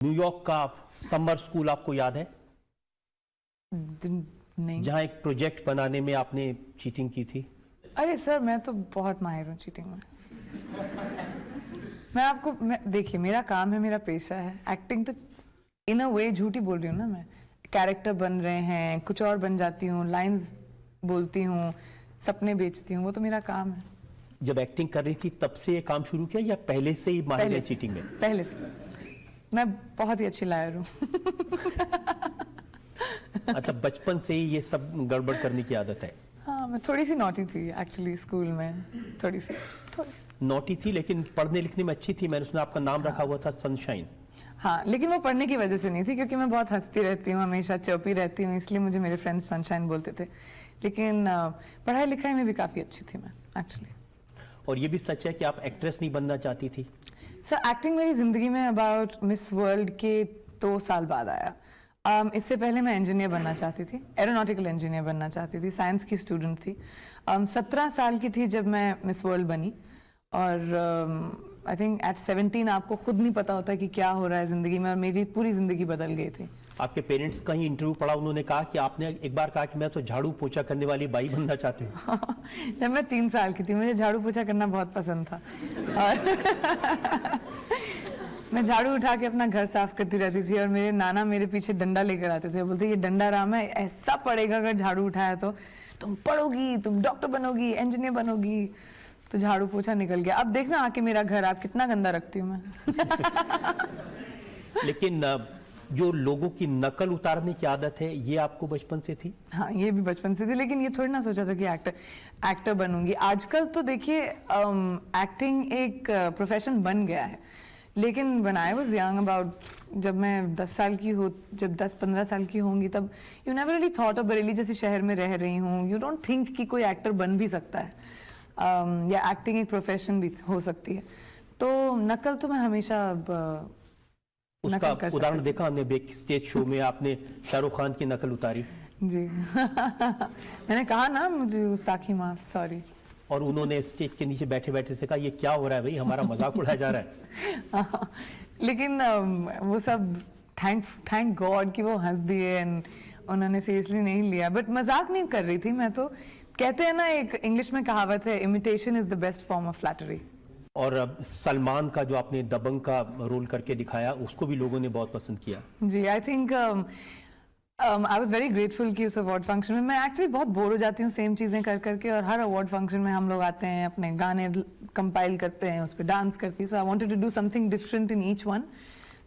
New York का summer school आपको याद है? नहीं। जहां एक प्रोजेक्ट बनाने में आपने चीटिंग की थी। अरे सर, मैं तो बहुत माहिर हूँ चीटिंग में। देखिए, मेरा काम है, मेरा पेशा है एक्टिंग। तो इन अ वे झूठी बोल रही हूँ ना मैं। कैरेक्टर बन रहे हैं, कुछ और बन जाती हूँ, लाइंस बोलती हूँ, सपने बेचती हूँ, वो तो मेरा काम है। जब एक्टिंग कर रही थी तब से ये काम शुरू किया या पहले से ही माहिर है चीटिंग में? पहले से। मैं बहुत ही अच्छी लायर हूँ। मतलब बचपन से ही ये सब गड़बड़ करने की आदत है? हाँ, मैं थोड़ी सी नॉटी थी एक्चुअली स्कूल में। थोड़ी सी नॉटी थी, लेकिन पढ़ने लिखने में अच्छी थी। मैंने सुना आपका नाम रखा हुआ था सनशाइन। हाँ, लेकिन वो पढ़ने की वजह से नहीं थी, क्योंकि मैं बहुत हंसती रहती हूँ, हमेशा चौपी रहती हूँ, इसलिए मुझे मेरे फ्रेंड्स सनशाइन बोलते थे। लेकिन पढ़ाई लिखाई में भी काफ़ी अच्छी थी मैं एक्चुअली। और ये भी सच है कि आप एक्ट्रेस नहीं बनना चाहती थी? सर, एक्टिंग मेरी ज़िंदगी में अबाउट मिस वर्ल्ड के 2 साल बाद आया। इससे पहले मैं इंजीनियर बनना चाहती थी, एरोनॉटिकल इंजीनियर बनना चाहती थी, साइंस की स्टूडेंट थी। 17 साल की थी जब मैं मिस वर्ल्ड बनी। और आई थिंक एट 17 आपको खुद नहीं पता होता कि क्या हो रहा है ज़िंदगी में, और मेरी पूरी ज़िंदगी बदल गई थी। आपके पेरेंट्स का ही इंटरव्यू पढ़ा, उन्होंने कहा कि आपने एक बार कहा कि मैं तो झाड़ू पोछा करने वाली बाई बनना चाहती हूँ। जब मैं 3 साल की थी, मुझे झाड़ू पोछा करना बहुत पसंद था। और मैं झाड़ू उठा के अपना घर साफ करती रहती थी, और मेरे नाना मेरे पीछे डंडा लेकर आते थे। बोलते ये डंडा राम है, ऐसा पड़ेगा अगर झाड़ू उठाया तो तुम पढ़ोगी, तुम डॉक्टर बनोगी, इंजीनियर बनोगी। तो झाड़ू पोछा निकल गया। अब देखना आके मेरा घर आप कितना गंदा रखती हूँ मैं। लेकिन जो लोगों की नकल उतारने की आदत है, ये आपको बचपन से थी? हाँ, ये भी बचपन से थी, लेकिन ये थोड़ी ना सोचा था कि एक्टर बनूंगी। आजकल तो देखिए एक्टिंग एक प्रोफेशन बन गया है, लेकिन when I was young, about जब मैं 10 साल की हो, जब 10-15 साल की होंगी, तब you never really thought of Bareilly जैसे शहर में रह रही हूँ, यू डोंट थिंक कि कोई एक्टर बन भी सकता है, या एक्टिंग एक प्रोफेशन भी हो सकती है। तो नकल तो मैं हमेशा उसका उदाहरण देखा हमने बैक स्टेज शो में, आपने शाहरुख खान की नकल उतारी। जी। मैंने कहा ना, मुझे गुस्ताखी माफ, सॉरी। और उन्होंने स्टेज के नीचे बैठे बैठे से कहा ये क्या हो रहा है भाई, हमारा मजाक उड़ाया जा रहा है। लेकिन वो सब थैंक गॉड कि वो हंस दिए, एंड उन्होंने सीरियसली नहीं लिया। बट मजाक नहीं कर रही थी मैं तो। कहते हैं ना, एक इंग्लिश में कहावत है, imitation is the best form of flattery. और सलमान का जो आपने दबंग का रोल करके दिखाया, उसको भी लोगों ने बहुत पसंद किया। जी, I think I was very grateful कि उस अवार्ड फंक्शन में, मैं एक्चुअली बहुत बोर हो जाती हूँ सेम चीज़ें कर करके, और हर अवार्ड फंक्शन में हम लोग आते हैं, अपने गाने कंपाइल करते हैं, उस पर डांस करती हैं। So I wanted to do something different in each one.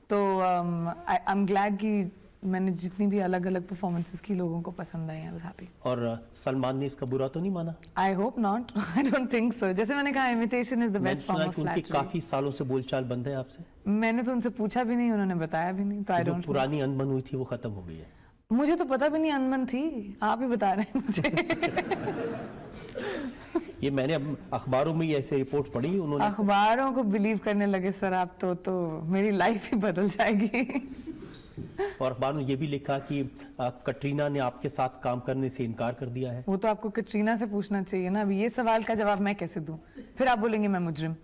तो आई एम ग्लैड कि मैंने जितनी भी अलग अलग परफॉर्मेंसेस की, लोगों को पसंद आई। I was happy. और सलमान ने इसका बुरा तो नहीं माना? I hope not. I don't think so. जैसे मैंने कहा, imitation is the best form of flattery. काफी सालों से बोलचाल बंद है आपसे? मैंने तो उनसे पूछा भी नहीं, उन्होंने बताया भी नहीं, तो आई डोंट। पुरानी अनबन हुई थी वो खत्म हो गई है? मुझे तो पता भी नहीं अनबन थी, आप ही बता रहे हैं मुझे। ये मैंने अखबारों में ऐसे रिपोर्ट पढ़ी, उन्होंने। अखबारों को बिलीव करने लगे सर आप तो मेरी लाइफ ही बदल जाएगी। और अखबार में ये भी लिखा कि कटरीना ने आपके साथ काम करने से इनकार कर दिया है। वो तो आपको कटरीना से पूछना चाहिए ना। अभी ये सवाल का जवाब मैं कैसे दूं? फिर आप बोलेंगे मैं मुजरिम।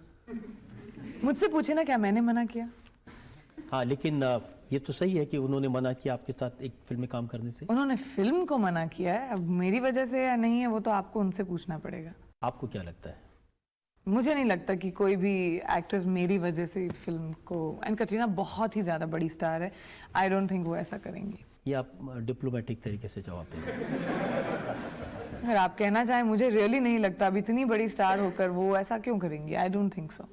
मुझसे पूछे ना, क्या मैंने मना किया? हाँ, लेकिन ये तो सही है कि उन्होंने मना किया आपके साथ एक फिल्म में काम करने से। उन्होंने फिल्म को मना किया है, अब मेरी वजह से या नहीं है वो तो आपको उनसे पूछना पड़ेगा। आपको क्या लगता है? मुझे नहीं लगता कि कोई भी एक्ट्रेस मेरी वजह से फिल्म को, एंड कटरीना बहुत ही ज़्यादा बड़ी स्टार है, आई डोंट थिंक वो ऐसा करेंगी। ये आप डिप्लोमेटिक तरीके से जवाब देंगे? अगर आप कहना चाहें, मुझे रियली नहीं लगता। अब इतनी बड़ी स्टार होकर वो ऐसा क्यों करेंगी? I don't think so.